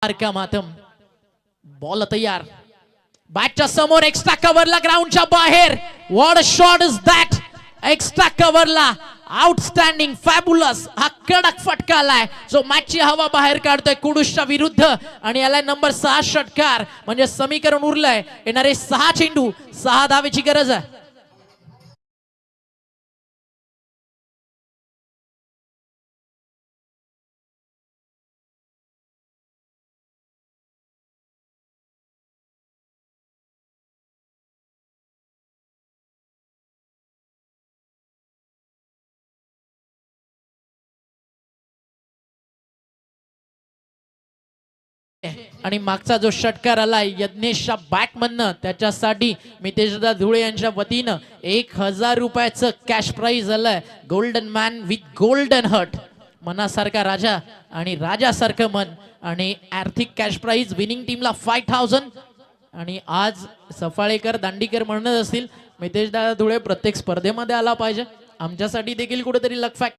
का मातम बॉल तयार बॅटच्या समोर एक्स्ट्रा कव्हरला ग्राउंडच्या बाहेर what a shot is that extra कव्हरला आउटस्टँडिंग फॅब्युलस हा कडक फटका आलाय जो मॅचची हवा बाहेर काढतोय कुडूसच्या विरुद्ध आणि याला नंबर 6 षटकार म्हणजे समीकरण उरलंय येणारे 6 चेंडू 6 धावेची गरज आहे. आणि मागचा जो षटकार आलाय यज्ञेशच्या बॅट मधनं त्याच्यासाठी मितेशदा धुळे यांच्या वतीनं 1000 रुपयाचं कॅश प्राइज आलंय. Golden man with golden heart मनासारखा राजा आणि राजासारखं मन आणि आर्थिक कॅश प्राइज विनिंग टीमला 5000 आणि आज सफाळेकर दांडीकर म्हणत असतील मितेशदा धुळे प्रत्येक स्पर्धेमध्ये आला पाहिजे आमच्यासाठी देखील कुठेतरी लक फॅक्ट